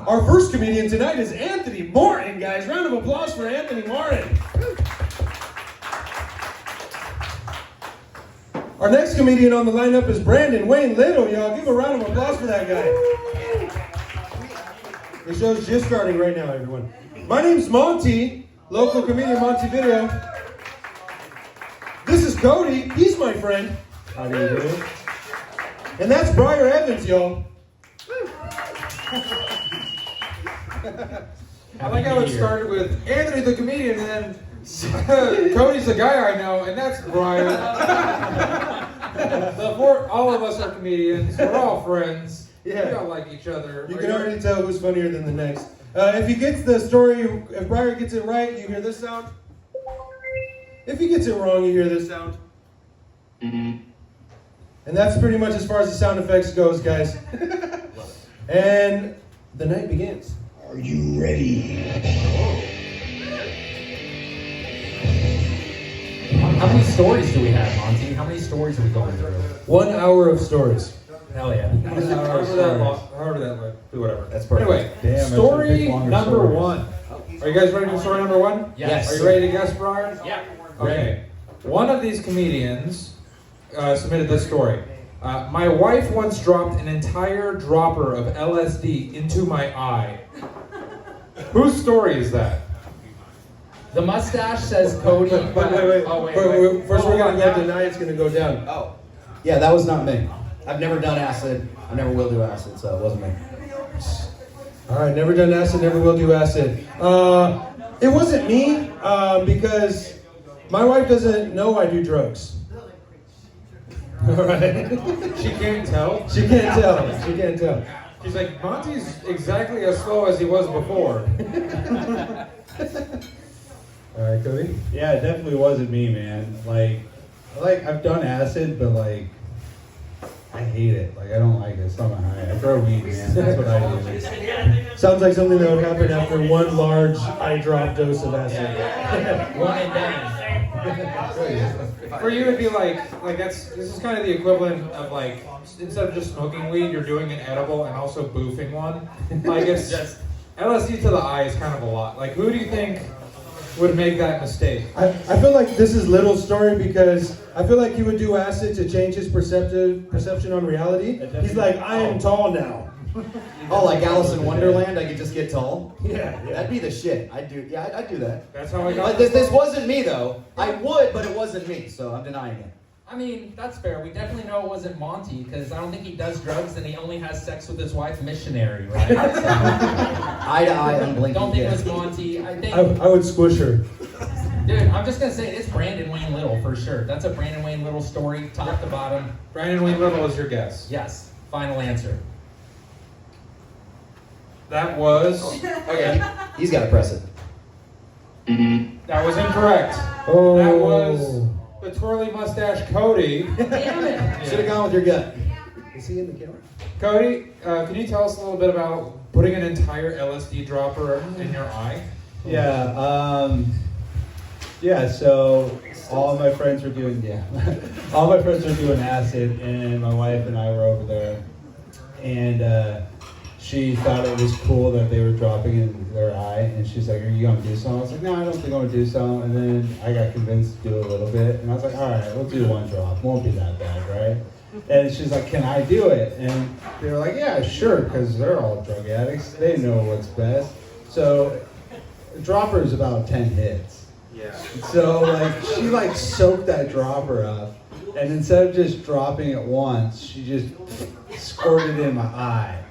Our first comedian tonight is Anthony Martin, guys. Round of applause for Anthony Martin. Our next comedian on the lineup is Brandon Wayne Little, y'all. Give a round of applause for that guy. The show's just starting right now, everyone. My name's Monty, local comedian Montevideo. This is Cody. He's my friend. How do you do? And that's Briar Evans, y'all. I like how it started with Anthony the comedian, and then Cody's the guy I know, and that's Brian. All of us are comedians. We're all friends. Yeah. We all like each other. You can already tell who's funnier than the next. If he gets the story, if Briar gets it right, you hear this sound. If he gets it wrong, you hear this sound. And that's pretty much as far as the sound effects goes, guys. And the night begins. Are you ready? How many stories do we have, Monty? How many stories are we going through? 1 hour of stories. Hell yeah. However that look, do whatever. That's perfect. Anyway, Damn, story longer number stories. 1. Are you guys ready for story number 1? Yes. Are you ready to guess, Brian? Yeah. Okay. One of these comedians submitted this story. My wife once dropped an entire dropper of LSD into my eye. Whose story is that? The mustache says Cody. Wait. Oh, wait. First, we're going to down. go deny it's going to go down. Oh, yeah, that was not me. I've never done acid. I never will do acid, so it wasn't me. All right, never done acid, never will do acid. It wasn't me because my wife doesn't know I do drugs. All right. She can't tell. She can't tell. She can't tell. She's like, Monty's exactly as slow as he was before. All right, Cody. Yeah, it definitely wasn't me, man. Like I've done acid, but like I hate it. Like I don't like it. It's not my high. I throw weed, man. That's what I do. Sounds like something that would happen after one large eye drop dose of acid. One and done. For you, it'd be like this is kind of the equivalent of like, instead of just smoking weed, you're doing an edible and also boofing one. Like it's just, LSD to the eye is kind of a lot. Like who do you think would make that mistake? I feel like this is Little's story because I feel like he would do acid to change his perception on reality. He's like, I am tall now. Oh, like Alice in Wonderland, I could just get tall? Yeah. That'd be the shit. I'd do that. That's how I got But this wasn't me, though. I would, but it wasn't me, so I'm denying it. I mean, that's fair. We definitely know it wasn't Monty because I don't think he does drugs and he only has sex with his wife missionary, right? Eye to eye, unblinking. Don't think it was yeah. Monty. I think, I would squish her. dude, I'm just going to say it's Brandon Wayne Little for sure. That's a Brandon Wayne Little story, top to bottom. Brandon Wayne Little is your guess. Yes. Final answer. That was okay. He's got to press it. That was incorrect. Oh. That was the twirly mustache Cody. Damn it. Should have gone with your gut. Is he in the camera? Cody, can you tell us a little bit about putting an entire LSD dropper in your eye? Yeah, so all my friends were doing acid, and my wife and I were over there, and she thought it was cool that they were dropping it in their eye, and she's like, are you gonna do something? I was like, no, I don't think I'm gonna do something. And then I got convinced to do a little bit, and I was like, all right, we'll do one drop, won't be that bad, right? And she's like, can I do it? And they were like, yeah, sure, because they're all drug addicts, they know what's best. So a dropper is about 10 hits. Yeah. So she soaked that dropper up, and instead of just dropping it once, she just squirted it in my eye.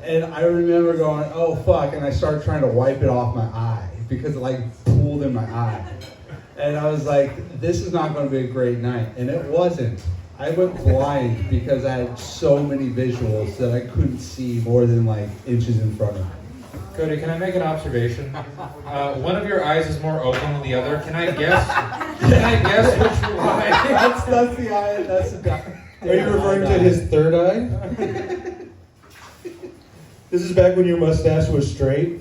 And I remember going, oh fuck, and I started trying to wipe it off my eye because it pooled in my eye. And I was like, this is not going to be a great night. And it wasn't. I went blind because I had so many visuals that I couldn't see more than inches in front of me. Cody, can I make an observation? One of your eyes is more open than the other. Can I guess? Which eye? That's the eye. That's the guy. Are you referring to his third eye? This is back when your mustache was straight.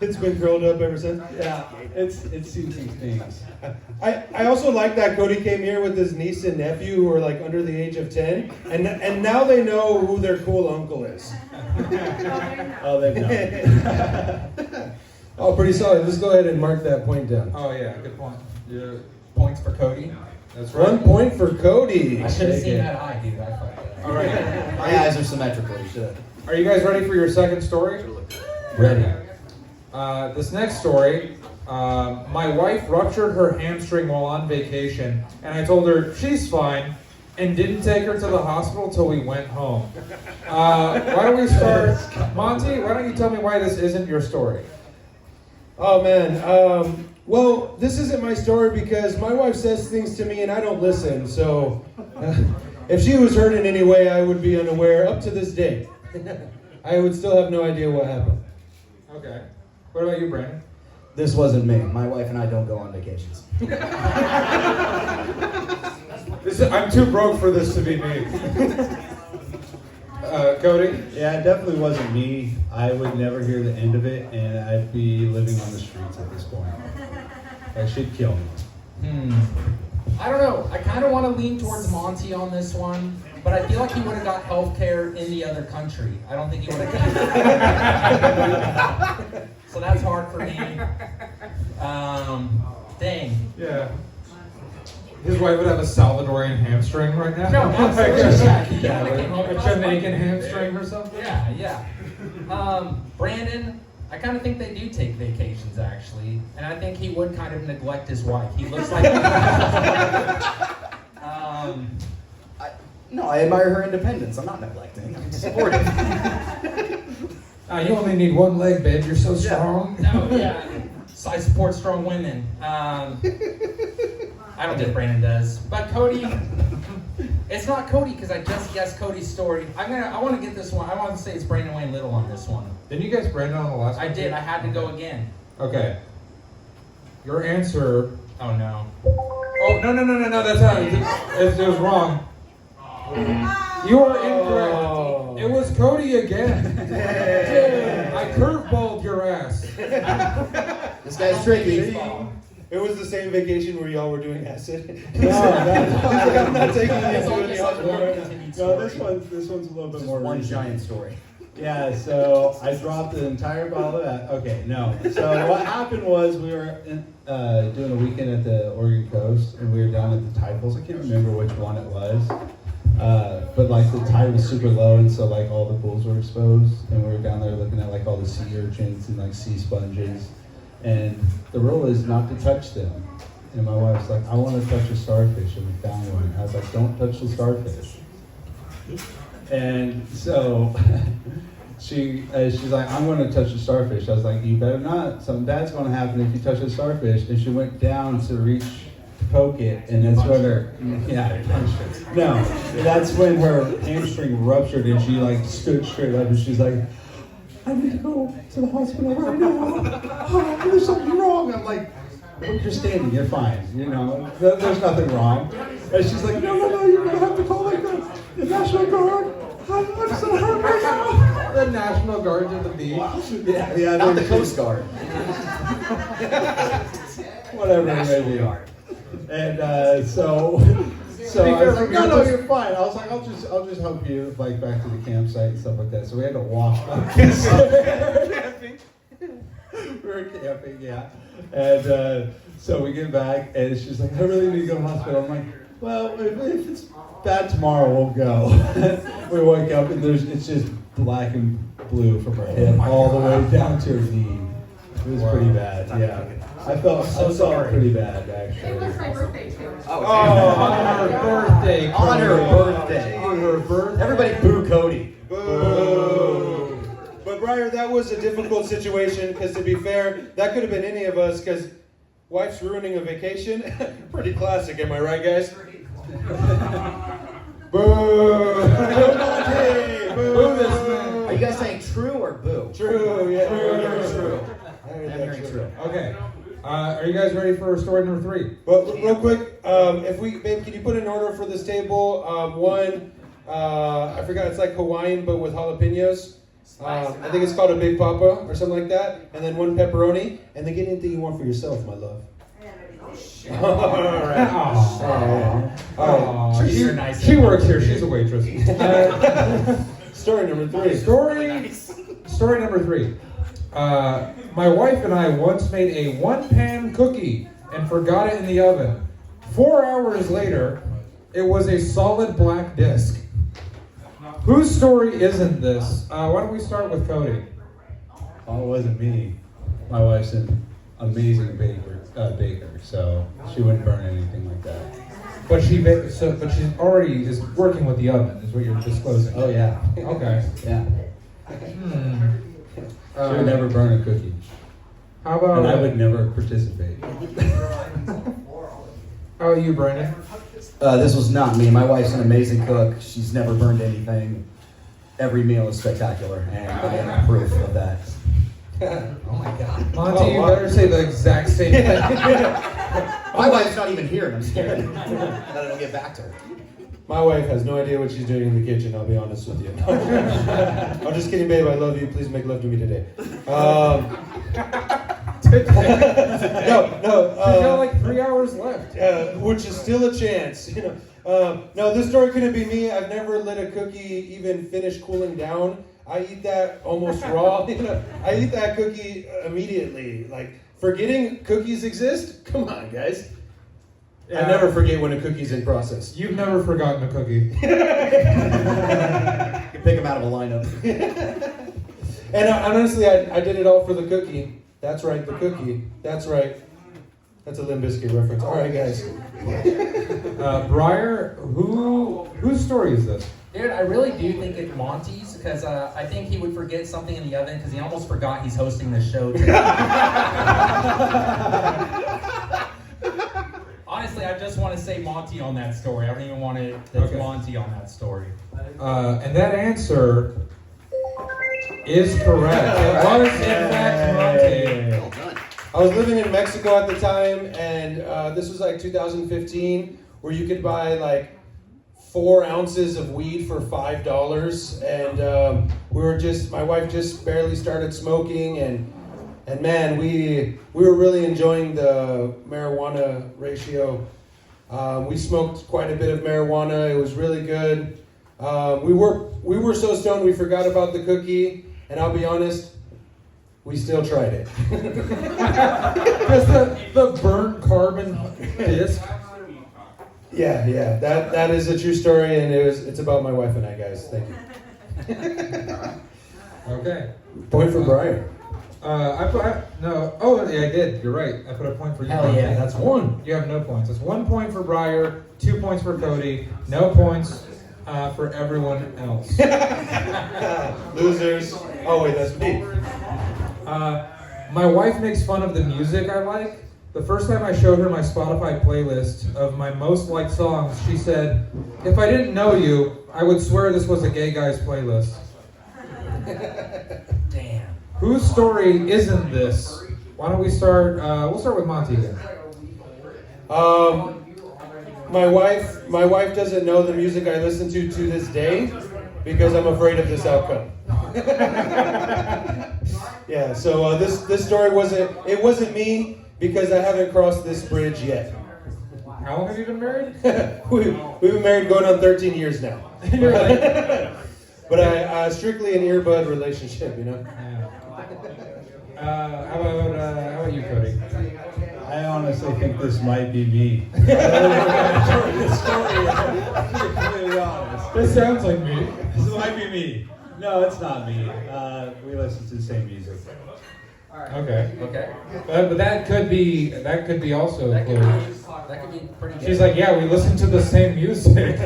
It's been curled up ever since. Yeah, it's seen some things. I also like that Cody came here with his niece and nephew who are like under the age of 10, and now they know who their cool uncle is. Oh, they know. Oh, pretty solid. Let's go ahead and mark that point down. Oh yeah, good point. Yeah. Points for Cody. That's right. 1 point for Cody. I should have seen it. that eye, dude. I fucked it up. All right. My eyes are symmetrical. You should. Are you guys ready for your second story? Ready. This next story, my wife ruptured her hamstring while on vacation, and I told her she's fine, and didn't take her to the hospital till we went home. Why don't we start, Monty? Why don't you tell me why this isn't your story? Oh man. Well, this isn't my story because my wife says things to me and I don't listen. So, if she was hurt in any way, I would be unaware up to this day. I would still have no idea what happened. Okay. What about you, Brandon? This wasn't me. My wife and I don't go on vacations. I'm too broke for this to be me. Cody? Yeah, it definitely wasn't me. I would never hear the end of it, and I'd be living on the streets at this point. That should kill me. I don't know. I kind of want to lean towards Monty on this one, but I feel like he would have got health care in the other country. I don't think he would have. So that's hard for me. Dang. Yeah. His wife would have a Salvadorian hamstring right now. No, absolutely. Yeah, Like a Jamaican hamstring or something. Yeah. Brandon, I kind of think they do take vacations, actually. And I think he would kind of neglect his wife. He looks like... No, I admire her independence. I'm not neglecting. I'm supportive. You only need one leg, babe. You're so strong. No, yeah. So I support strong women. I don't think Brandon does. But Cody, it's not Cody because I just guessed Cody's story. I want to get this one. I want to say it's Brandon Wayne Little on this one. Didn't you guys Brandon on the last one? I did. I had to go again. Okay. Your answer. Oh no. Oh, no. That's not it. It was wrong. You are incorrect. Oh. It was Cody again. I curveballed your ass. This guy's tricky. It was the same vacation where y'all were doing acid. No, I'm not taking you It's to all any just like hospital one right now. continued No, story. this one's a little bit Just more one recent. giant story. Yeah, so I dropped the entire bottle of that. Okay, no. So what happened was we were doing a weekend at the Oregon coast, and we were down at the tide pools. I can't remember which one it was, but like the tide was super low, and so like all the pools were exposed, and we were down there looking at like all the sea urchins and like sea sponges, and the rule is not to touch them. And my wife's like, I want to touch a starfish, and we found one. I was like, don't touch the starfish. And so she's like, I'm going to touch the starfish. I was like, you better not. Something bad's going to happen if you touch the starfish. And she went down to reach to poke it, and that's when that's when her hamstring ruptured, and she like stood straight up, and she's like, I need to go to the hospital right now. Oh, there's something wrong. I'm like, look, you're standing, you're fine. You know, there's nothing wrong. And she's like, no, you're gonna have to call like the National Guard. I'm so hurt right now. The National Guard to the beach. Yeah, Not the Coast Guard. whatever it may be. And so I was like, no, you're fine. I was like, I'll just help you like back to the campsite and stuff like that. So we had to walk up. We were camping, yeah. And so we get back, and she's like, I really need to go to the hospital. I'm like, well, if it's bad tomorrow, we'll go. We wake up, and it's just black and blue from her hip all the way down to her knee. It was pretty bad, yeah. I felt pretty bad, actually. It was my birthday too. On her birthday. On her birthday. On her birthday. Everybody boo Cody. Boo. But Briar, that was a difficult situation because to be fair, that could have been any of us because wife's ruining a vacation. Pretty classic, am I right, guys? Boo. Boo this man. Are you guys saying true or boo? True, yeah. True. I heard I'm that, hearing true. Okay. Are you guys ready for story number 3? But real quick, babe, can you put an order for this table? One, I forgot, it's like Hawaiian but with jalapenos. I think it's called a Big Papa or something like that. And then 1 pepperoni. And then get anything you want for yourself, my love. All right. Oh, Trees are nice. she works here. She's a waitress. Story number 3. Story number 3. My wife and I once made a 1-pan cookie and forgot it in the oven. 4 hours later, it was a solid black disc. Whose story isn't this? Why don't we start with Cody? Oh, it wasn't me. My wife's an amazing baker, so she wouldn't burn anything like that. But she already is working with the oven, is what you're disclosing. Oh yeah, Okay. yeah. She Uh, would never burn a cookie, How about and I would never participate. How about you, Brandon? This was not me. My wife's an amazing cook. She's never burned anything. Every meal is spectacular, and I am proof of that. Oh my God. Monty, you better say the exact same thing. My wife's not even here, and I'm scared that I don't get back to her. My wife has no idea what she's doing in the kitchen, I'll be honest with you. I'm just kidding, babe. I love you. Please make love to me today. No. She's got like 3 hours left. Which is still a chance. No, this story couldn't be me. I've never let a cookie even finish cooling down. I eat that almost raw. I eat that cookie immediately. Like, forgetting cookies exist? Come on, guys. I never forget when a cookie's in process. You've never forgotten a cookie. You can pick them out of a lineup. And honestly, I did it all for the cookie. That's right, the cookie. That's right. That's a Limp Bizkit reference. All right, guys. Briar, whose story is this? Dude, I really do think it's Monty's because I think he would forget something in the oven because he almost forgot he's hosting the show today. Honestly, I just want to say Monty on that story. I don't even want to say Okay. Monty on that story. And that answer is correct. It was in fact Monty. Well done. I was living in Mexico at the time, and this was like 2015, where you could buy like 4 ounces of weed for $5, and my wife just barely started smoking, and man, we were really enjoying the marijuana ratio. We smoked quite a bit of marijuana. It was really good. We were so stoned we forgot about the cookie, and I'll be honest, we still tried it. Just the burnt carbon disc. Yeah, that is a true story, and it's about my wife and I, guys. Thank you. Okay. Point for Brian. I did. You're right. I put a point for you. Hell yeah, That's 1. You have no points. It's 1 point for Briar, 2 points for Cody, no points for everyone else. Losers. Oh wait, that's me. My wife makes fun of the music I like. The first time I showed her my Spotify playlist of my most liked songs, she said, "If I didn't know you, I would swear this was a gay guy's playlist." Damn. Whose story isn't this? Why don't we start? We'll start with Monty again. My wife doesn't know the music I listen to this day because I'm afraid of this outcome. Yeah. So this story wasn't me because I haven't crossed this bridge yet. How long have you been married? We've been married going on 13 years now. You're like, But I strictly an earbud relationship, yeah. How about you, Cody? I honestly think this might be me. This sounds like me. This might be me. No, it's not me. We listen to the same music. Okay. Okay. But that could be also That could included. be pretty good. She's like, yeah, we listen to the same music.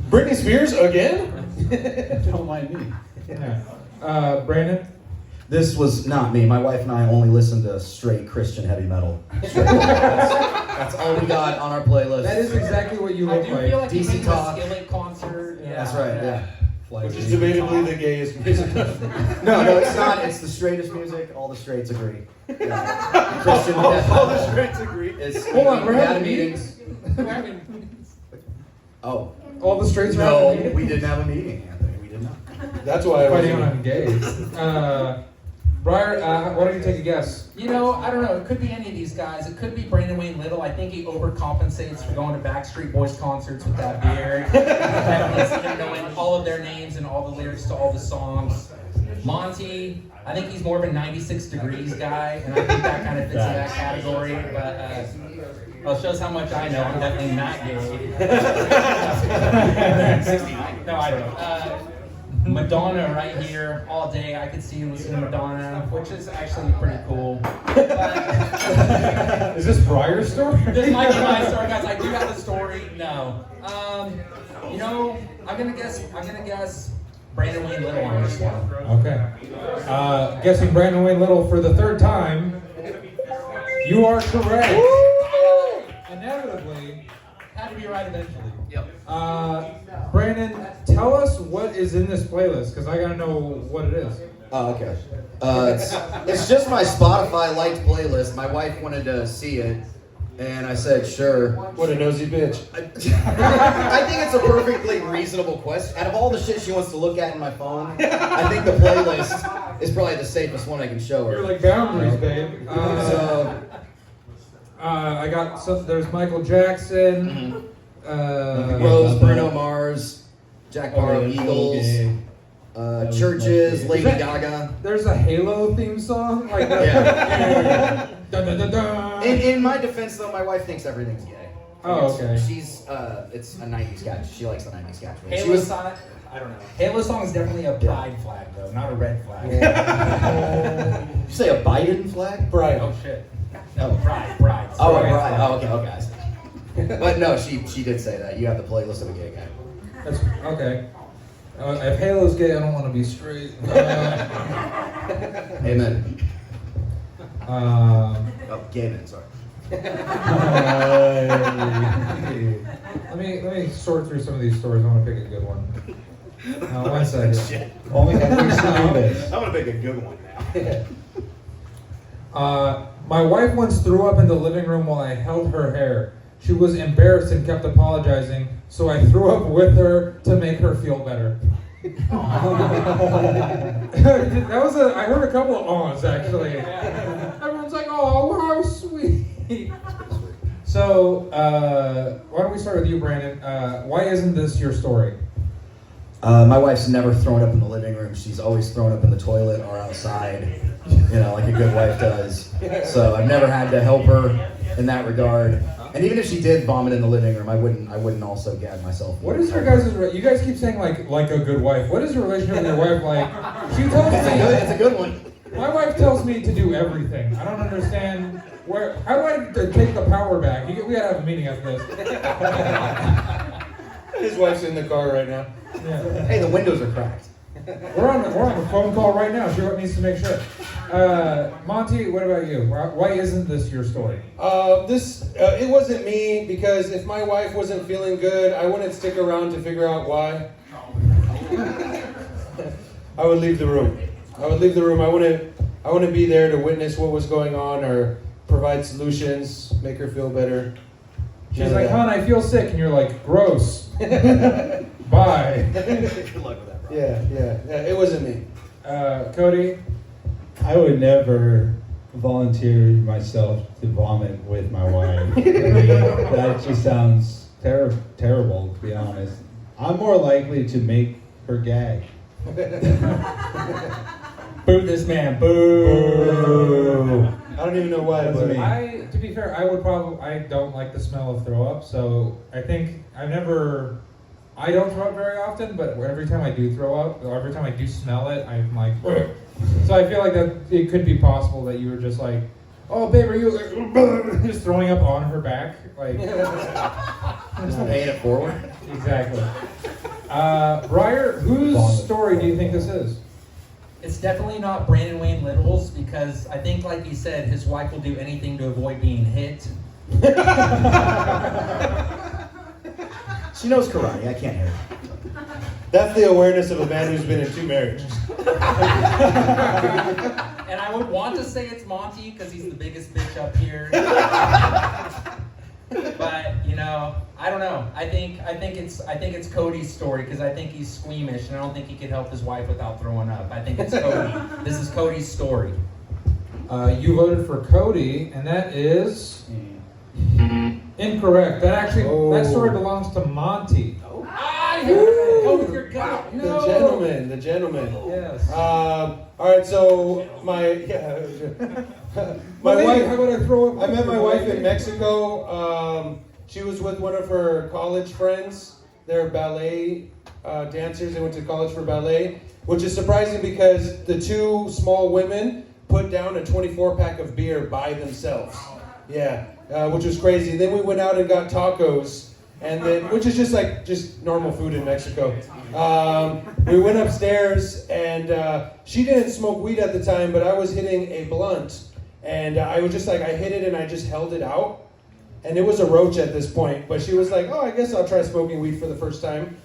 Britney Spears again? Don't mind me. Yeah. Brandon? This was not me. My wife and I only listen to straight Christian heavy metal. Straight. That's all we got on our playlist. That is exactly what you I look do like. feel like you DC went to a Talk. Skillet concert. Yeah. That's right, yeah. Which is debatably the gayest music. No, it's not. It's the straightest music. All the straights agree. Yeah. Christian death All the metal. straights agree. It's, Hold on, we're we had having meetings. Oh. All the straights are No, having we didn't have a meeting, Anthony. We did not. That's why I Fighting was. on gays. Briar, why don't you take a guess? You know, I don't know. It could be any of these guys. It could be Brandon Wayne Little. I think he overcompensates for going to Backstreet Boys concerts with that beard. Definitely see him knowing all of their names and all the lyrics to all the songs. Monty, I think he's more of a 96 Degrees guy, and I think that kind of fits in that category. But well, it shows how much I know. I'm definitely not gay. 69. No, I don't. Madonna right here all day. I could see you listening to Madonna, which is actually pretty cool. Is this Briar's story? This might be my story, guys. I do have a story. No. You know, I'm gonna guess Brandon Wayne Little on this one. Okay. Guessing Brandon Wayne Little for the third time. You are correct. Inevitably. Had to be right eventually. Yep. Brandon, tell us what is in this playlist, because I gotta know what it is. Oh, okay. It's just my Spotify liked playlist. My wife wanted to see it, and I said sure. What a nosy bitch. I think it's a perfectly reasonable question. Out of all the shit she wants to look at in my phone, I think the playlist is probably the safest one I can show her. You're like boundaries, babe. So, I got there's Michael Jackson. Rose, Bruno Mars, Jack Barrow, Eagles, Churches, Lady Gaga. There's a Halo theme song. Like that. Yeah. Dun, dun, dun, dun. In my defense, though, my wife thinks everything's gay. Oh, okay. She's it's a 90s catch. She likes the 90s catch. She Halo was song. I don't know. Halo song is definitely a pride flag, though, not a red flag. Did you say a Biden flag? Brian. Oh shit. No, pride. Oh, Pride. right. Oh, okay. I see. But no, she did say that. You have the playlist of a gay guy. That's okay. If Halo's gay, I don't want to be straight. Amen. Um, Oh, gay men, sorry. let me sort through some of these stories. I want to pick a good one. 1 second. Only have we seen this. I'm gonna pick a good one now. My wife once threw up in the living room while I held her hair. She was embarrassed and kept apologizing, so I threw up with her to make her feel better. That was I heard a couple of awes actually. Everyone's like, oh, how sweet. So, why don't we start with you, Brandon? Why isn't this your story? My wife's never thrown up in the living room. She's always thrown up in the toilet or outside, like a good wife does. So I've never had to help her in that regard. And even if she did vomit in the living room, I wouldn't also gag myself. What is your guys' you guys keep saying like a good wife. What is your relationship with your wife like? She tells It's a me good one. my wife tells me to do everything. I don't understand how do I take the power back? We gotta have a meeting after this. His wife's in the car right now. Yeah. Hey, the windows are cracked. We're on a phone call right now. She needs to make sure. Monty, what about you? Why isn't this your story? It wasn't me, because if my wife wasn't feeling good, I wouldn't stick around to figure out why. I would leave the room. I wouldn't be there to witness what was going on or provide solutions, make her feel better. She's like, hon, I feel sick, and you're like, gross. Bye. Good luck with that, bro. Yeah, it wasn't me. Cody? I would never volunteer myself to vomit with my wife. I mean, that just sounds terrible, to be honest. I'm more likely to make her gag. Boo this man. Boo. I don't even know why, but To be fair, I don't like the smell of throw up, so I think I don't throw up very often, but every time I do throw up, or every time I do smell it, I'm like, ugh. So I feel like that it could be possible that you were just like, oh babe, are you just throwing up on her back? Like, Just paying it forward. exactly. Briar, whose story do you think this is? It's definitely not Brandon Wayne Little's, because I think, like he said, his wife will do anything to avoid being hit. She knows karate. I can't hear her. that's the awareness of a man who's been in 2 marriages. And I would want to say it's Monty, because he's the biggest bitch up here. But I don't know. I think it's Cody's story because I think he's squeamish and I don't think he could help his wife without throwing up. I think it's Cody. This is Cody's story. You voted for Cody, and that is incorrect. That story belongs to Monty. Go with your gut. The gentleman. Yes. All right, so my wife. How about I throw up? I met my wife in Mexico. She was with one of her college friends. They're ballet dancers. They went to college for ballet, which is surprising because the two small women put down a 24-pack of beer by themselves. Yeah, which was crazy. Then we went out and got tacos. And then, which is just normal food in Mexico. We went upstairs, and she didn't smoke weed at the time, but I was hitting a blunt, and I was just I hit it and I just held it out, and it was a roach at this point. But she was like, "Oh, I guess I'll try smoking weed for the first time."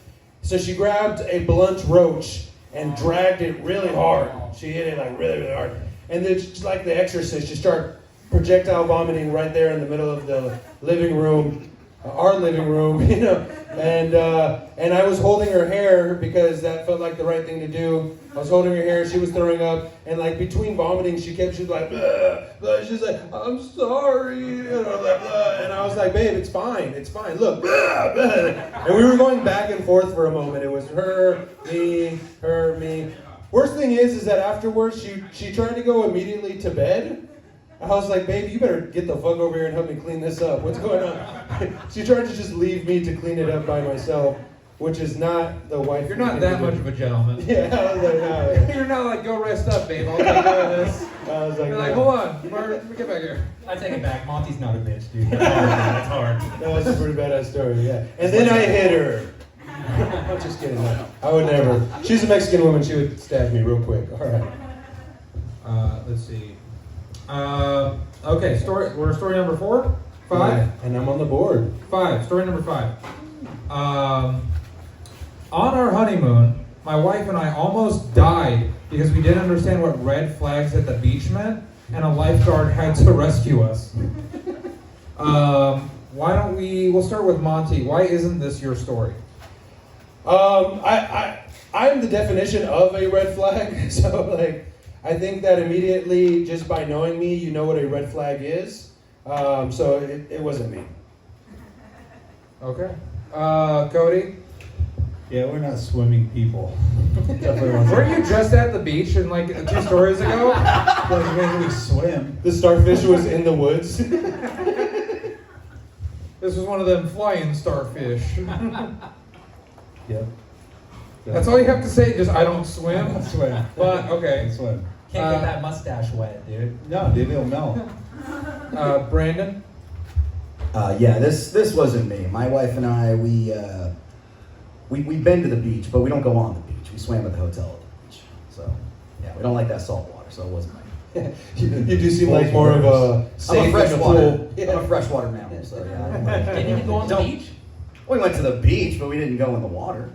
So she grabbed a blunt roach and dragged it really hard. She hit it really, really hard, and then just like The Exorcist, she started projectile vomiting right there in the middle of the living room. Our living room, and I was holding her hair because that felt like the right thing to do. I was holding her hair, she was throwing up, and between vomiting, she's like, blah, blah. She's like, I'm sorry, and I was like, babe, it's fine, look, blah, blah. And we were going back and forth for a moment. It was her, me. Worst thing is that afterwards, she tried to go immediately to bed. I was like, babe, you better get the fuck over here and help me clean this up. What's going on? She tried to just leave me to clean it up by myself, which is not the wife. You're not that much of a gentleman. Yeah, I was like, no. You're not like, go rest up, babe. I'll take care of this. I was like, You're no. like, hold on, Bart, let me get back here. I take it back. Monty's not a bitch, dude. That's hard. That was a pretty badass story, yeah. And then I hit her. I'm just kidding. No, I would never. She's a Mexican woman. She would stab me real quick. All right. Let's see. Okay, we're story number 4? 5? Yeah, and I'm on the board. 5, story number 5. On our honeymoon, my wife and I almost died because we didn't understand what red flags at the beach meant, and a lifeguard had to rescue us. We'll start with Monty. Why isn't this your story? I'm the definition of a red flag, so I think that immediately, just by knowing me, you know what a red flag is. So it wasn't me. Okay. Cody? Yeah, we're not swimming people. Definitely Weren't you just at the beach 2 stories ago? Doesn't mean we swim. The starfish was in the woods. This was one of them flying starfish. Yep. That's all you have to say, just I don't swim. Don't swim. But, okay. Don't swim. Can't get that mustache wet, dude. No, dude, it'll melt. Brandon? Yeah, this wasn't me. My wife and I, we've been to the beach, but we don't go on the beach. We swam at the hotel at the beach. So, yeah, we don't like that salt water, so it wasn't me. You do seem like more of a safe I'm a in the freshwater. pool. I'm a freshwater mammal, so yeah. I don't like Didn't even go on the beach? We went to the beach, but we didn't go in the water.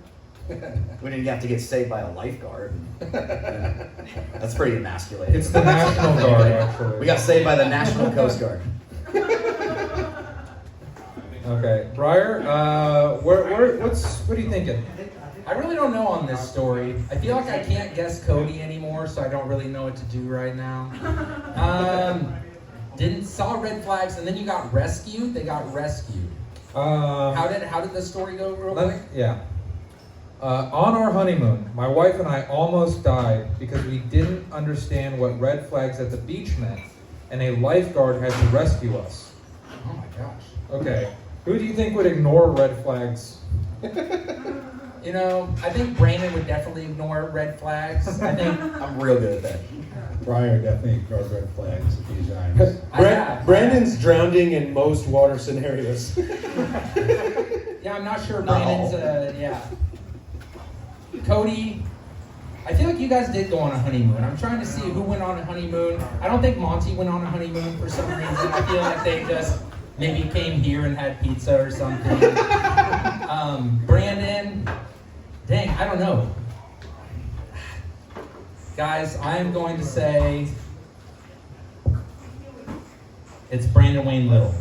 We didn't have to get saved by a lifeguard. That's pretty emasculating. It's the National Guard, actually. We got saved by the National Coast Guard. Okay. Briar, what are you thinking? I really don't know on this story. I feel like I can't guess Cody anymore, so I don't really know what to do right now. Saw red flags, and then you got rescued. They got rescued. How did the story go real quick? Yeah. On our honeymoon, my wife and I almost died because we didn't understand what red flags at the beach meant, and a lifeguard had to rescue us. Oh my gosh. Okay. Who do you think would ignore red flags? I think Brandon would definitely ignore red flags. I think I'm real good at that. Briar definitely ignored red flags a few times. Brandon's drowning in most water scenarios. Yeah, I'm not sure Not Brandon's, yeah. Cody, I feel like you guys did go on a honeymoon. I'm trying to see who went on a honeymoon. I don't think Monty went on a honeymoon for some reason. I feel like they just maybe came here and had pizza or something. Brandon, dang, I don't know. Guys, I am going to say it's Brandon Wayne Little.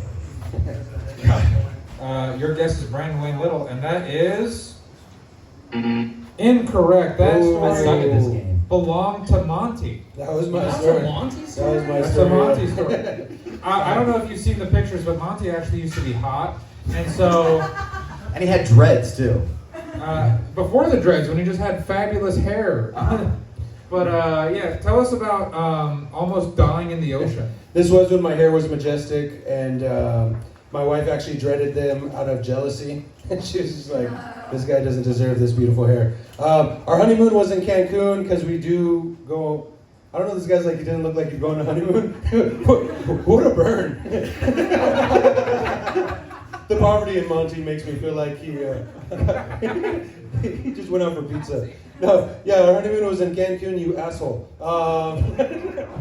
Your guess is Brandon Wayne Little, and that is incorrect. That Ooh. I suck at this story game. belonged to Monty. That was my That's a story. Monty That was story? my That's a story. Monty story. I don't know if you've seen the pictures, but Monty actually used to be hot, and so And he had dreads too. before the dreads, when he just had fabulous hair. But yeah, tell us about almost dying in the ocean. This was when my hair was majestic, and my wife actually dreaded them out of jealousy. And she was just like, this guy doesn't deserve this beautiful hair. Our honeymoon was in Cancun because we do go. I don't know, this guy's like, he didn't look like you're going on honeymoon. What a burn. The poverty in Monty makes me feel like he just went out for pizza. No, yeah, our honeymoon was in Cancun, you asshole. I'm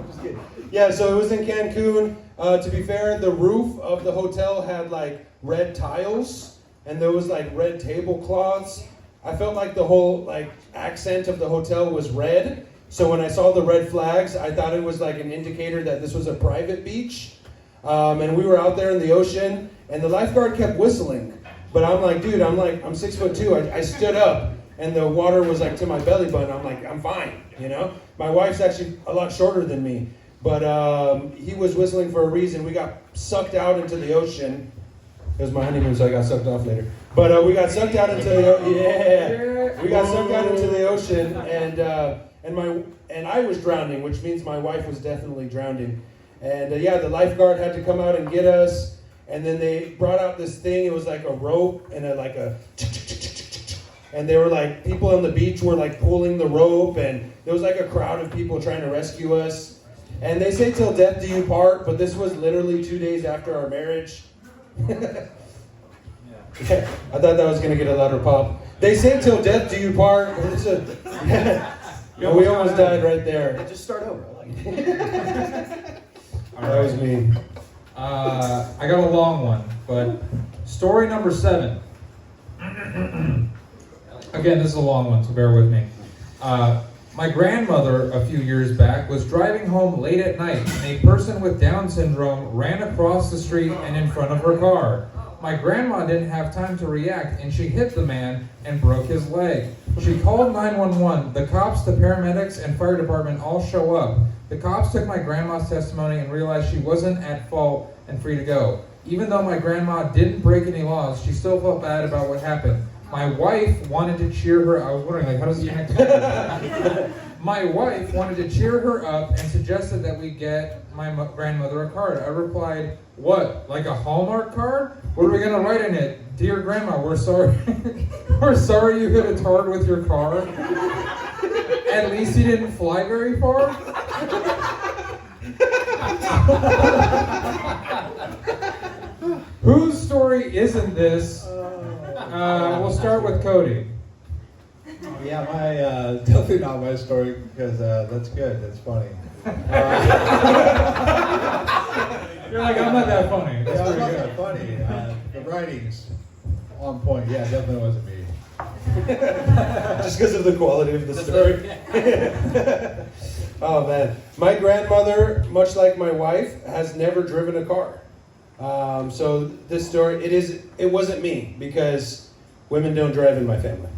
just kidding. Yeah, so it was in Cancun. To be fair, the roof of the hotel had like red tiles, and there was like red tablecloths. I felt like the whole like accent of the hotel was red. So when I saw the red flags, I thought it was like an indicator that this was a private beach. And we were out there in the ocean, and the lifeguard kept whistling. But I'm like, dude, I'm 6'2". I stood up, and the water was like to my belly button. I'm like, I'm fine, you know? My wife's actually a lot shorter than me. But he was whistling for a reason. We got sucked out into the ocean. It was my honeymoon, so I got sucked off later. But we got sucked out into the we got sucked out into the ocean, and I was drowning, which means my wife was definitely drowning. And yeah, the lifeguard had to come out and get us. And then they brought out this thing. It was like a rope and and they were like, people on the beach were like pulling the rope, and there was like a crowd of people trying to rescue us. And they say till death do you part, but this was literally 2 days after our marriage. Yeah, I thought that was gonna get a louder pop. They say till death do you part. We almost died right there. Just start over. I like it. That was me. I got a long one, but story number 7. Again, this is a long one, so bear with me. My grandmother, a few years back, was driving home late at night, and a person with Down syndrome ran across the street and in front of her car. My grandma didn't have time to react, and she hit the man and broke his leg. She called 911. The cops, the paramedics, and fire department all show up. The cops took my grandma's testimony and realized she wasn't at fault and free to go. Even though my grandma didn't break any laws, she still felt bad about what happened. My wife wanted to cheer her. I was wondering, like, how does this connect together? My wife wanted to cheer her up and suggested that we get my grandmother a card. I replied, "What? Like a Hallmark card? What are we gonna write in it? Dear Grandma, we're sorry. We're sorry you hit a tard with your car. At least you didn't fly very far." Whose story isn't this? We'll start with Cody. Yeah, my definitely not my story because that's good. That's funny. You're like, I'm not that funny. That's Yeah, pretty not good. that funny. The writing's on point. Yeah, definitely wasn't me. Just because of the quality of the story. Oh man, my grandmother, much like my wife, has never driven a car. So this story, it wasn't me because women don't drive in my family.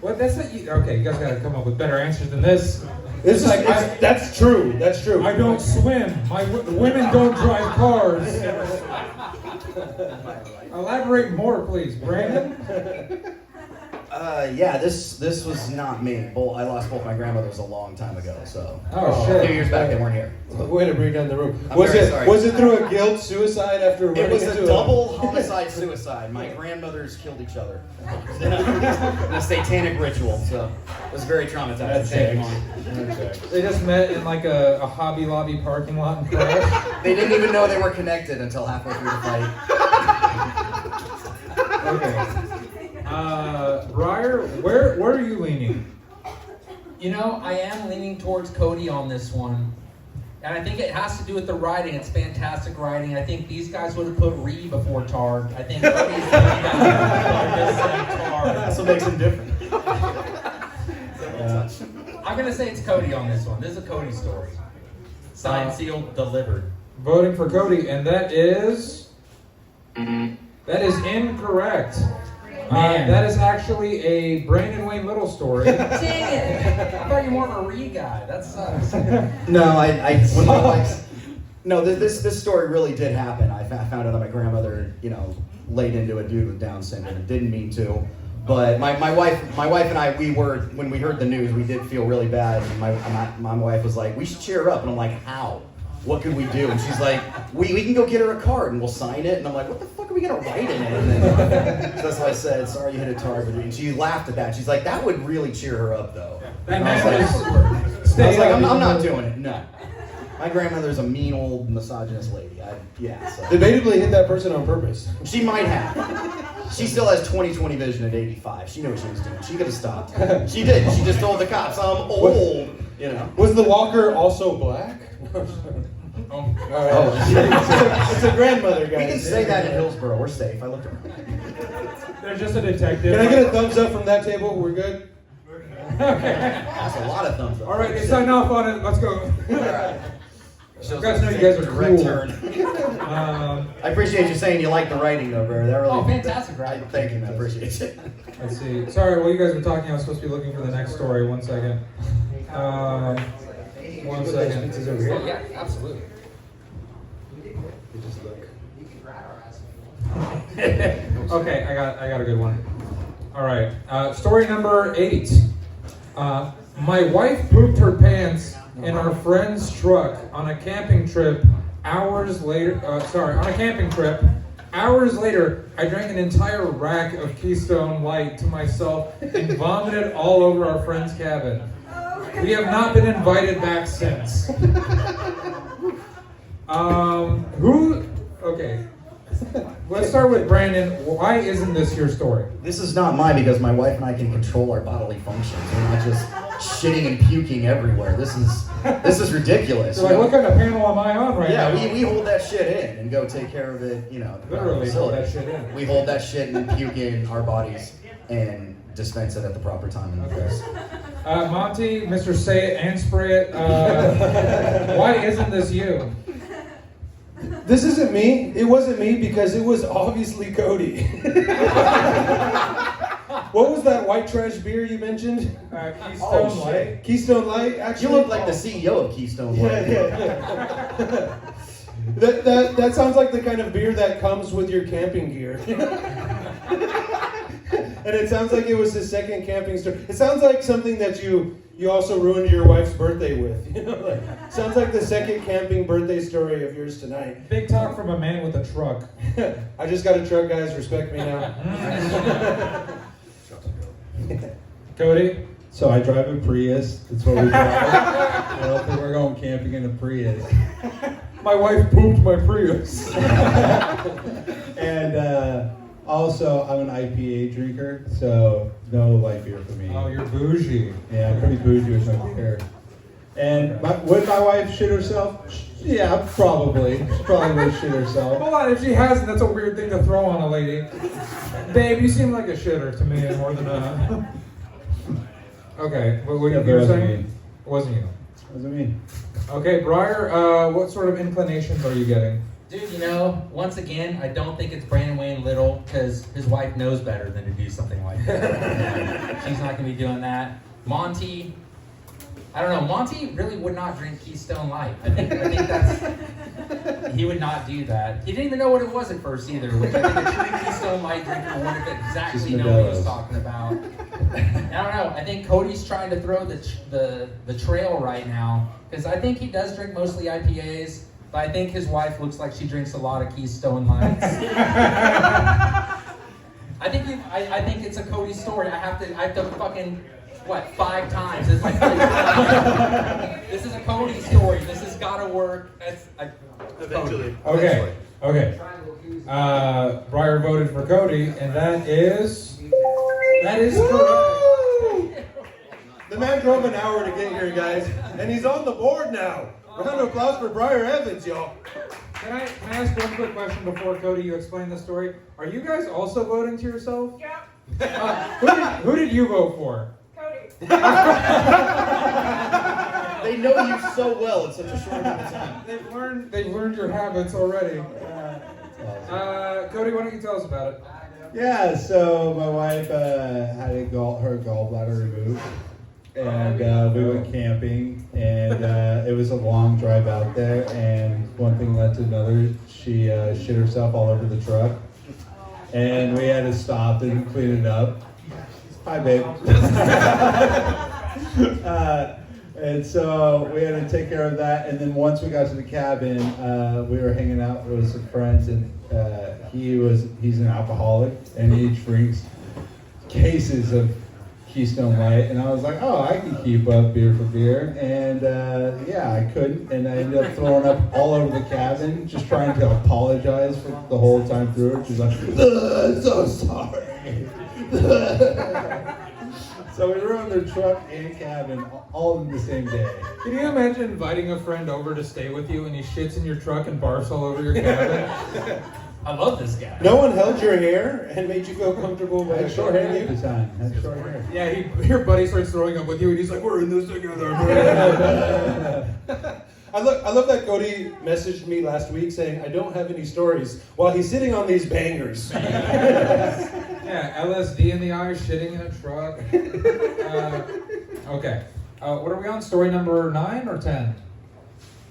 What? That's not you. Okay, you guys gotta come up with better answers than this. It's like that's true. That's true. I don't swim. Women don't drive cars. Elaborate more, please, Brandon. Yeah, this was not me. I lost both my grandmothers a long time ago, so. Oh A few shit. years back, they weren't here. Way to bring down the room. I'm very sorry. Was it through a guilt suicide after running It was into a double homicide-suicide. My grandmothers killed each other in a satanic ritual, so it was very traumatizing. Thank you, Mom. They just met in like a Hobby Lobby parking lot and crashed. They didn't even know they were connected until halfway through the fight. Okay. Briar, where are you leaning? You know, I am leaning towards Cody on this one. And I think it has to do with the writing. It's fantastic writing. I think these guys would have put Ree before Tard. I think Cody's doing that. That's what makes him different. I'm going to say it's Cody on this one. This is a Cody story. Signed, sealed, delivered. Voting for Cody, and that is That is incorrect. Man. That is actually a Brandon Wayne Little story. Dang it! I thought you were more of a Reed guy. That sucks. No, when my wife's, no, this story really did happen. I found out that my grandmother, laid into a dude with Down syndrome and didn't mean to. But my wife and I, when we heard the news, we did feel really bad. And my wife was like, we should cheer her up. And I'm like, how? What could we do? And she's like, we can go get her a card and we'll sign it. And I'm like, what the fuck are we gonna write in it? And then, so that's why I said, sorry you hit a target. And she laughed at that. She's like, that would really cheer her up though. That And I man was is like, stay I'm not doing it. No. My grandmother's a mean old misogynist lady. So. Debatably hit that person on purpose. She might have. She still has 20/20 vision at 85. She knew what she was doing. She could have stopped. She did. She just told the cops, I'm old. Was the walker also black? All right. It's a grandmother, We guys. can say that in Hillsborough. We're safe. I looked around. They're just a detective. Can I get a thumbs up from that table? We're good? That's a lot of thumbs up. All right, they signed off on it. Let's go. All right. You guys know you guys are direct cool. turn. Um, I appreciate you saying you like the writing, though, bro. That really. Oh, fantastic, right? Thank you, man. I appreciate it. let's see. Sorry, while you guys were talking, I was supposed to be looking for the next story. 1 second. 1 second. Yeah, absolutely. Okay, I got a good one. All right, story number 8. My wife pooped her pants in our friend's truck on a camping trip. Hours later, I drank an entire rack of Keystone Light to myself and vomited all over our friend's cabin. We have not been invited back since. Okay. Let's start with Brandon. Why isn't this your story? This is not mine because my wife and I can control our bodily functions. We're not just shitting and puking everywhere. This is ridiculous. So, like, what kind of panel am I on right now? Yeah, we hold that shit in and go take care of it, at the Literally facility. hold that shit in. We hold that shit and puke in our bodies and dispense it at the proper time and place. Monty, Mr. Say It and Spray It. Why isn't this you? This isn't me. It wasn't me because it was obviously Cody. What was that white trash beer you mentioned? Keystone Light. Keystone Light? You Actually, look like the CEO of Keystone Light. Yeah. That sounds like the kind of beer that comes with your camping gear. And it sounds like it was his second camping story. It sounds like something that you also ruined your wife's birthday with. Sounds like the second camping birthday story of yours tonight. Big talk from a man with a truck. I just got a truck, guys. Respect me now. Cody? So I drive a Prius. That's what we drive. I don't think we're going camping in a Prius. My wife pooped my Prius. And also, I'm an IPA drinker, so no light beer for me. Oh, you're bougie. Yeah, I'm pretty bougie with my beer. And would my wife shit herself? Yeah, probably. She probably would shit herself. Hold on, if she hasn't, that's a weird thing to throw on a lady. Babe, you seem like a shitter to me more than a... Okay, what Yeah, you that were wasn't saying? me. It wasn't you. What does it mean? Okay, Briar, what sort of inclinations are you getting? Dude, once again, I don't think it's Brandon Wayne Little because his wife knows better than to do something like that. She's not going to be doing that. Monty, I don't know. Monty really would not drink Keystone Light. I think that's he would not do that. He didn't even know what it was at first either, which I think a true Keystone Light drinker would have exactly known what he was talking about. I don't know. I think Cody's trying to throw the trail right now because I think he does drink mostly IPAs. But I think his wife looks like she drinks a lot of Keystone Lights. I think it's a Cody story. I have to fucking 5 times. It's like this is a Cody story. This has got to work. Eventually. Okay. Briar voted for Cody, and that is correct. The man drove an hour to get here, guys, and he's on the board now. Round of applause for Briar Evans, y'all. Can I ask one quick question before Cody, you explain the story? Are you guys also voting to yourself? Yeah. Who did you vote for? Cody. They know you so well in such a short amount of time. They've learned your habits already. Cody, why don't you tell us about it? Yeah, so my wife had her gallbladder removed, and we went camping, and it was a long drive out there, and one thing led to another. She shit herself all over the truck, and we had to stop and clean it up. Hi, babe. And so we had to take care of that, and then once we got to the cabin, we were hanging out with some friends, and he's an alcoholic, and he drinks cases of Keystone Light, and I was like, oh, I can keep up beer for beer, and yeah, I couldn't, and I ended up throwing up all over the cabin, just trying to apologize for the whole time through. She's like, I'm so sorry. So we ruined their truck and cabin all in the same day. Can you imagine inviting a friend over to stay with you and he shits in your truck and barfs all over your cabin? I love this guy. No one held your hair and made you feel comfortable I with had short hair at the time. I had short hair. Yeah, your buddy starts throwing up with you and he's like, we're in this together. I love that Cody messaged me last week saying, I don't have any stories, while he's sitting on these bangers. Yeah, LSD in the eye, shitting in a truck. Okay. What are we on? Story number 9 or 10?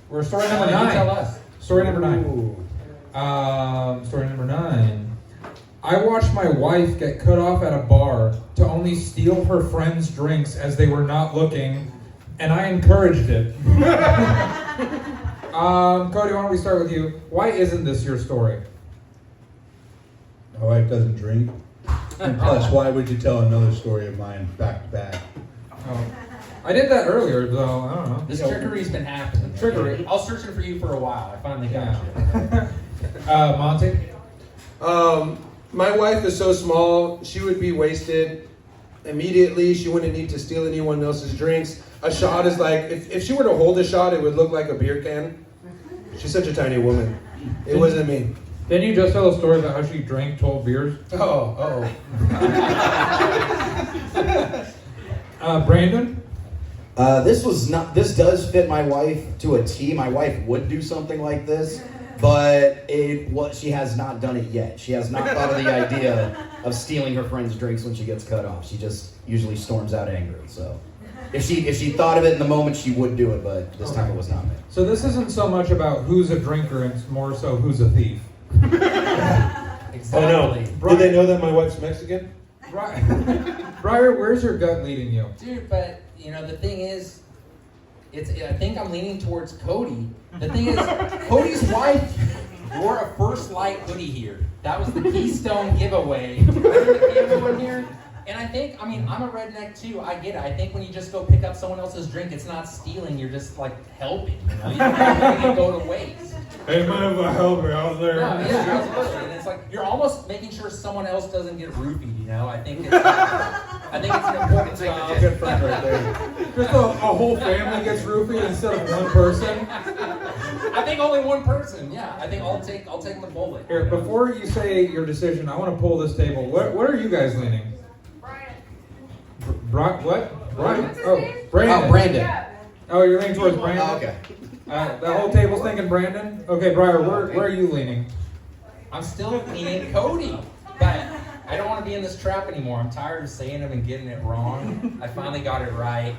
We're story number 9. You tell us. Story number 9. Story number 9. I watched my wife get cut off at a bar to only steal her friends' drinks as they were not looking, and I encouraged it. Cody, why don't we start with you? Why isn't this your story? My wife doesn't drink. And plus, why would you tell another story of mine back to back? Oh. I did that earlier, though. I don't know. This trickery's been happening. Trickery. I was searching for you for a while. I finally got you. Monty? My wife is so small, she would be wasted immediately. She wouldn't need to steal anyone else's drinks. A shot is like, if she were to hold a shot, it would look like a beer can. She's such a tiny woman. It wasn't me. Didn't you just tell a story about how she drank 12 beers? Oh. Brandon? This does fit my wife to a T. My wife would do something like this, but she has not done it yet. She has not thought of the idea of stealing her friend's drinks when she gets cut off. She just usually storms out angry. So if she thought of it in the moment, she would do it, but this time it was not me. So this isn't so much about who's a drinker, it's more so who's a thief. Exactly. Oh no. Did they know that my wife's Mexican? Briar, where's your gut leading you? Dude, but the thing is, I think I'm leaning towards Cody. The thing is, Cody's wife wore a First Light hoodie here. That was the Keystone giveaway. Remember the camera here? And I think, I'm a redneck too. I get it. I think when you just go pick up someone else's drink, it's not stealing. You're just like helping. You don't really go to waste. Hey, man, if I help you out there. No, yeah, absolutely. And it's like you're almost making sure someone else doesn't get roofied. I think it's an important thing. Good friend right there. Just a whole family gets roofied instead of one person. I think only one person. Yeah, I think I'll take the bullet. Here, before you say your decision, I want to pull this table. What are you guys leaning? What? Brian? Oh, Brandon. Oh, Brandon. Oh, you're leaning towards Brandon? Oh, okay. The whole table's thinking Brandon? Okay, Briar, where are you leaning? I'm still leaning Cody, but I don't want to be in this trap anymore. I'm tired of saying it and getting it wrong. I finally got it right.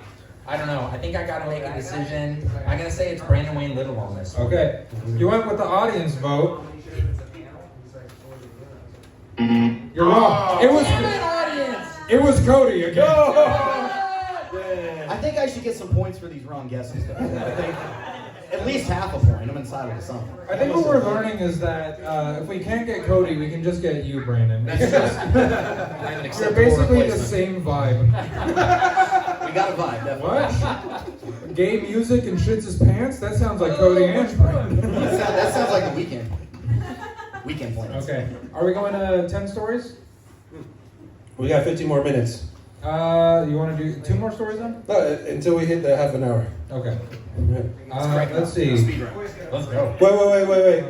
I don't know. I think I got to make a decision. I'm gonna say it's Brandon Wayne Little on this one. Okay. You went with the audience vote. You're wrong. It was Cody again. I think I should get some points for these wrong guesses, though. I think at least half a point. I'm entitled to something. I think what we're learning is that if we can't get Cody, we can just get you, Brandon. You're basically the same vibe. We got a vibe, definitely. What? Gay music and shits his pants? That sounds like Cody and Brandon. That sounds like the weekend. Weekend plans. Okay. Are we going to 10 stories? We got 15 more minutes. You want to do 2 more stories then? No, until we hit the half an hour. Okay. Let's see. Let's go. Wait.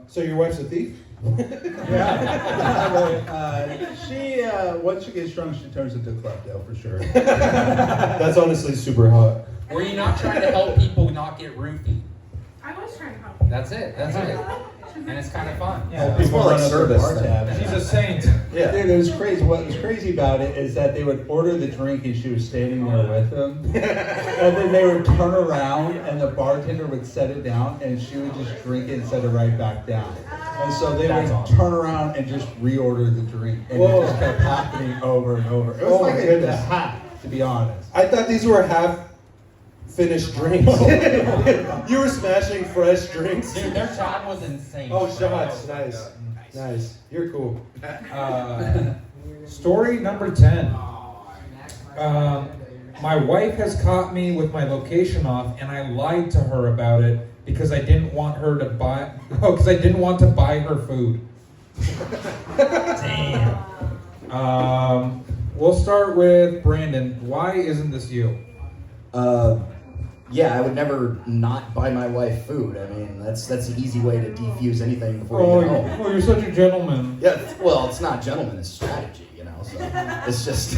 So your wife's a thief? She once she gets drunk, she turns into a klepto for sure. That's honestly super hot. Were you not trying to help people not get roofied? I was trying to help. That's it. and it's kind of fun. Yeah. It's more like run up their service bar than- tab. She's a saint. Yeah. Dude, it was crazy. What was crazy about it is that they would order the drink and she was standing there with them. And then they would turn around and the bartender would set it down and she would just drink it and set it right back down. And so they That's would awesome. turn around and just reorder the drink. And Whoa. it just kept happening over and over. It was Oh my like a goodness. hack, to be honest. I thought these were half finished drinks. You were smashing fresh drinks. Dude, their shot was insane. Oh, shots. Nice. Nice. You're cool. Story number 10. My wife has caught me with my location off, and I lied to her about it because I didn't want her to buy. Oh, because I didn't want to buy her food. Damn. We'll start with Brandon. Why isn't this you? Yeah, I would never not buy my wife food. I mean, that's the easy way to defuse anything before Oh, you get home. you're such a gentleman. Yeah, well, it's not gentleman, it's strategy, you know. So it's just,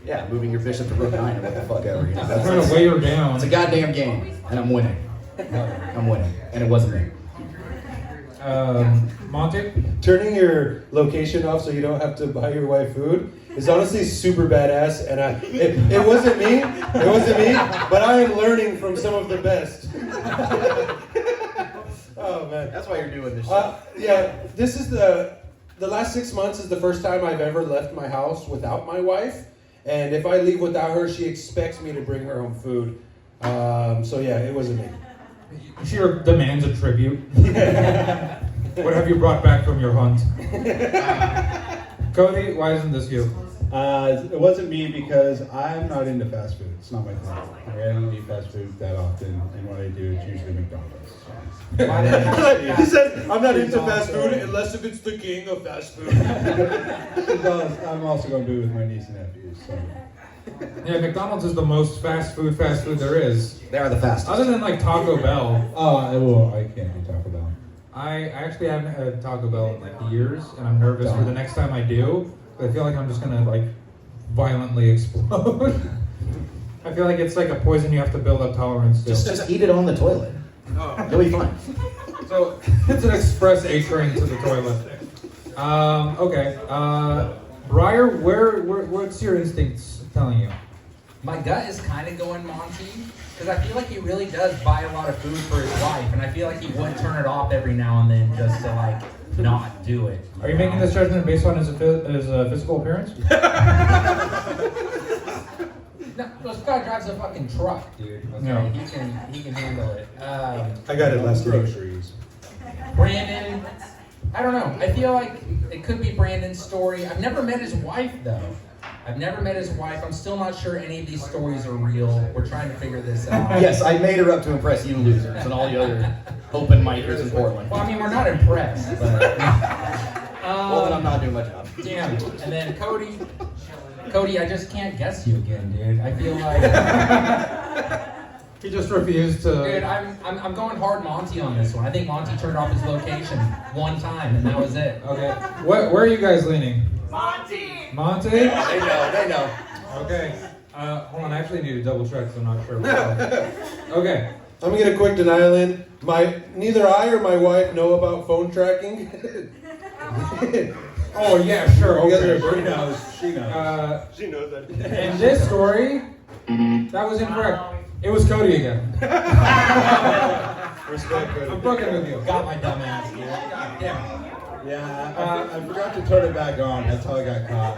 yeah, moving your bishop to rook 9 or what the fuck ever. You know, I'm trying to weigh her down. it's a goddamn game, and I'm winning. I'm winning, and it wasn't me. Monty? Turning your location off so you don't have to buy your wife food is honestly super badass, and it wasn't me, but I am learning from some of the best. Oh man. That's why you're doing this shit. Yeah, this is the last 6 months is the first time I've ever left my house without my wife, and if I leave without her, she expects me to bring her home food. So yeah, it wasn't me. She demands a tribute. What have you brought back from your hunt? Cody, why isn't this you? It wasn't me because I'm not into fast food. It's not my thing. I don't eat fast food that often, and what I do is usually McDonald's. He said, I'm not into fast food unless if it's the king of fast food. Because I'm also going to be with my niece and nephews. So. Yeah, McDonald's is the most fast food there is. They are the fastest. Other than like Taco Bell. Oh, I can't do Taco Bell. I actually haven't had Taco Bell in like years, and I'm nervous for the next time I do. I feel like I'm just gonna like violently explode. I feel like it's like a poison you have to build up tolerance to. Just eat it on the toilet. You'll be fine. So it's an express A train to the toilet. Okay. Briar, what's your instincts telling you? My gut is kind of going Monty, because I feel like he really does buy a lot of food for his wife, and I feel like he would turn it off every now and then just to like not do it. Are you making this judgment based on his physical appearance? No, this guy drives a fucking truck, dude. Okay, No. he can handle it. I got it last week. Groceries. Brandon, I don't know. I feel like it could be Brandon's story. I've never met his wife though. I'm still not sure any of these stories are real. We're trying to figure this out. Yes, I made her up to impress you losers and all the other open micers in Portland. Well, I mean, we're not impressed, but. Well, then I'm not doing my job. Damn. And then Cody, I just can't guess you again, dude. I feel like. He just refused to. Dude, I'm going hard Monty on this one. I think Monty turned off his location one time, and that was it. Okay. Where are you guys leaning? Monty! Monty? They know. Okay. Hold on, I actually need to double check because I'm not sure. Okay. I'm gonna get a quick denial in. Neither I or my wife know about phone tracking. Oh, yeah, sure. Okay. She knows. She knows. She knows that. In this story, that was incorrect. It was Cody again. Respect, Cody. I'm fucking with you. Got my dumb ass, dude. God damn it. Yeah, I forgot to turn it back on. That's how I got caught.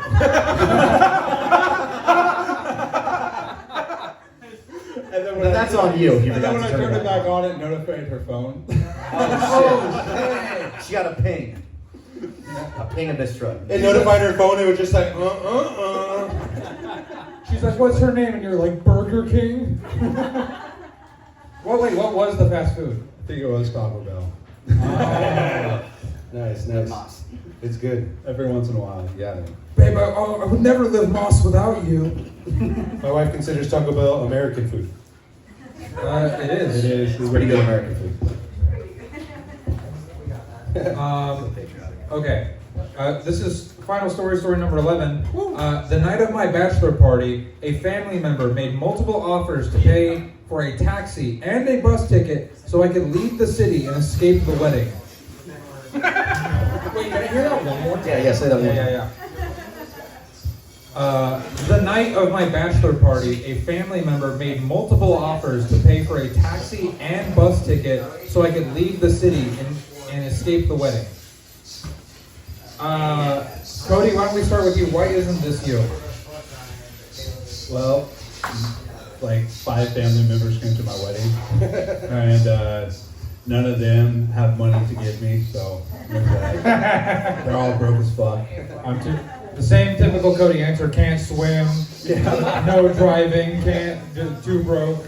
And then But that's on you if you And then forgot when I to turn turned it it back back on, it notified her phone. Oh, shit. She got a ping. A ping of this truck. It notified her phone. It was just like, She's like, what's her name? And you're like, Burger King? What was the fast food? I think it was Taco Bell. Nice. It's good. Every once in a while, yeah. Babe, I would never live Moss without you. My wife considers Taco Bell American food. It is. It is. It's pretty good American food. Okay. This is final story number 11. The night of my bachelor party, a family member made multiple offers to pay for a taxi and a bus ticket so I could leave the city and escape the wedding. Yeah, say that one. Yeah. The night of my bachelor party, a family member made multiple offers to pay for a taxi and bus ticket so I could leave the city and escape the wedding. Cody, why don't we start with you? Why isn't this you? Well, like 5 family members came to my wedding, and none of them have money to give me, so they're all broke as fuck. The same typical Cody answer: can't swim, no driving, just too broke.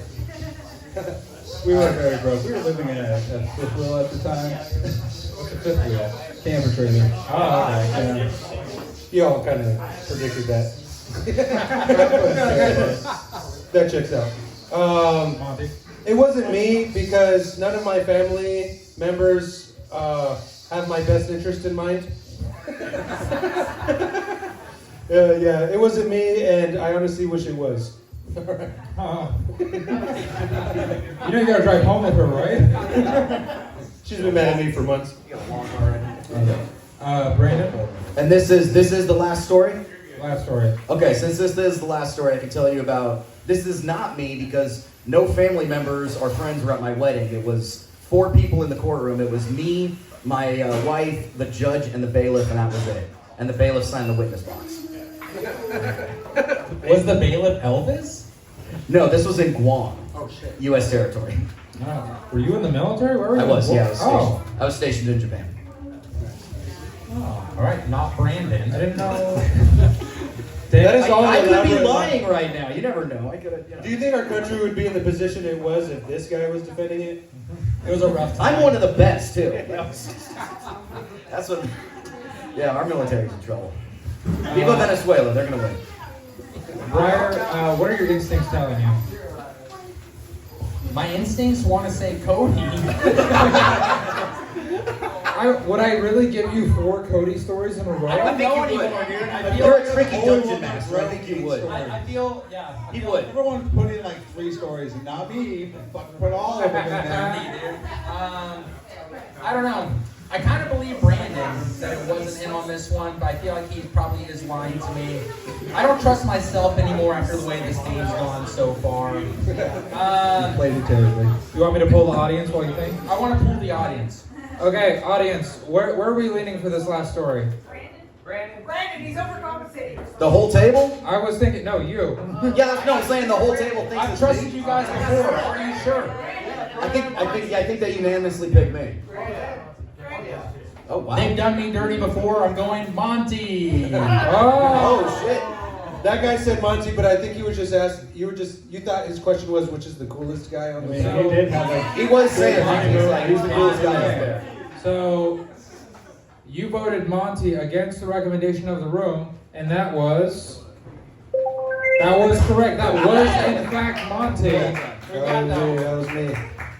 We weren't very broke. We were living in a fifth wheel at the time. What's the fifth wheel? Camper trailer. Oh, Yeah. You all kind of predicted that. That checks out. Monty. It wasn't me because none of my family members have my best interest in mind. Yeah, it wasn't me, and I honestly wish it was. Oh. You know you gotta drive home with her, right? She's been mad at me for months. Brandon, And this is the last story? last story. Okay, since this is the last story I can tell you about, this is not me because no family members or friends were at my wedding. It was 4 people in the courtroom. It was me, my wife, the judge, and the bailiff, and that was it. And the bailiff signed the witness box. Was the bailiff Elvis? No, this was in Guam, Oh shit. U.S. territory. Oh. Were you in the military? Where were you? I was, yeah, Oh. I was stationed in Japan. All right, not Brandon. I didn't know. That is all I could be elaborate. lying right now. You never know. I could have, Do you think our country would be in the position it was if this guy was defending it? It was a rough time. I'm one of the best too. That's what. Yeah, our military's in trouble. Viva Venezuela, they're gonna win. Briar, what are your instincts telling you? My instincts want to say Cody. Would I really give you 4 Cody stories in a row? I don't know think you would. anymore, dude. I feel You're a tricky dungeon master. I think you would. I feel, yeah. He would. Everyone put in like 3 stories, and not me. Fucking put all of them in there. I don't know. I kind of believe Brandon that it wasn't him on this one, but I feel like he probably is lying to me. I don't trust myself anymore after the way this game's gone so far. Played it terribly. You want me to pull the audience while you think? I want to pull the audience. Okay, audience, where are we leaning for this last story? Brandon, he's overcompensating. The whole table? I was thinking, no, you. Yeah, no, I'm saying the whole table thinks I've it's trusted me. you guys before. Are you sure? I think they unanimously picked me. Oh wow. They've done me dirty before. I'm going Monty. Oh, Oh shit. That guy said Monty, but I think he was just asked. You thought his question was, which is the coolest guy on the He did have a. He was saying he's the coolest guy up there. So, you voted Monty against the recommendation of the room, and that was correct. That was in fact Monty. That was me.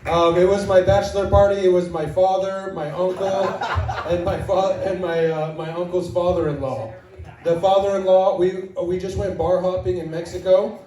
It was my bachelor party. It was my father, my uncle, and my uncle's father-in-law. The father-in-law. We just went bar hopping in Mexico.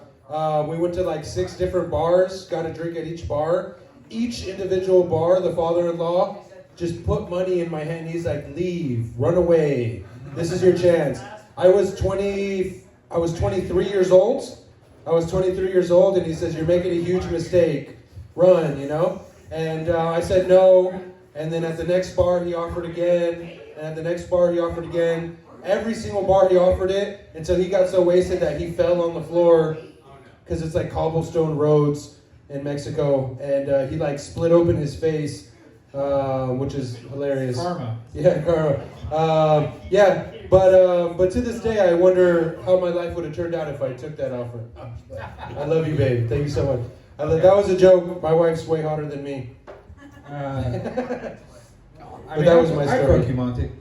We went to like 6 different bars. Got a drink at each bar. Each individual bar, the father-in-law just put money in my hand. He's like, "Leave, run away. This is your chance." I was 23 years old. And he says, "You're making a huge mistake. Run, you know?" And I said no. And then at the next bar, he offered again. And at the next bar, he offered again. Every single bar, he offered it until he got so wasted that he fell on the floor because it's like cobblestone roads in Mexico. And he like split open his face, which is hilarious. Karma. Yeah, karma. But to this day, I wonder how my life would have turned out if I took that offer. I love you, babe. Thank you so much. That was a joke. My wife's way hotter than me. That was my I story. broke you, Monty.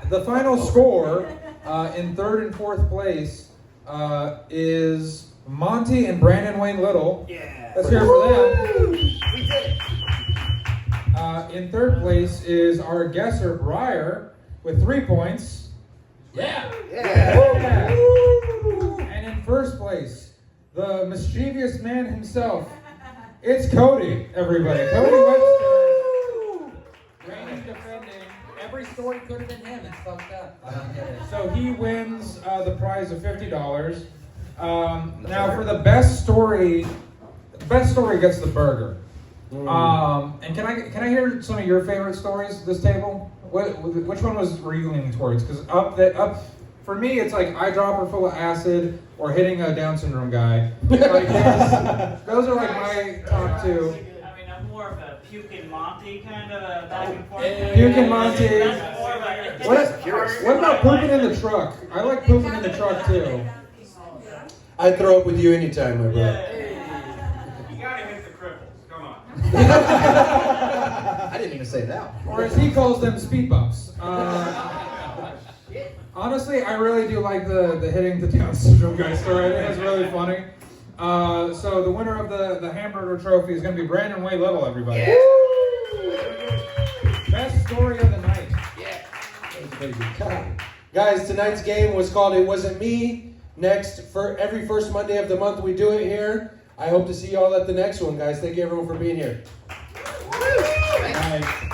The final score in 3rd and 4th place is Monty and Brandon Wayne Little. Yeah. Let's hear it for them. In 3rd place is our guesser, Briar, with 3 points. Yeah. Yeah. And in 1st place, the mischievous man himself. It's Cody, everybody. Cody Webster. Brandon defending every every story could have been him. It's fucked up. I don't get it. So he wins the prize of $50. Now for the best story gets the burger. And can I hear some of your favorite stories at this table? Which one were you leaning towards? Because up for me, it's like eyedropper full of acid or hitting a Down syndrome guy. Like, those are like my top two. I mean, I'm more of a Puke and Monty kind of a back and forth. Puke and Monty. That's more of a- What about pooping in the truck? I like pooping in the truck too. I'd throw up with you anytime, my bro. You gotta hit the cripples. Come on. I didn't even say that. Or as he calls them, speed bumps. Honestly, I really do like the hitting the Down syndrome guy story. I think it's really funny. So the winner of the hamburger trophy is going to be Brandon Way Little, everybody. Yeah. Best story of the night. Guys, tonight's game was called It Wasn't Me. Next, for every first Monday of the month, we do it here. I hope to see you all at the next one, guys. Thank you, everyone, for being here. Nice.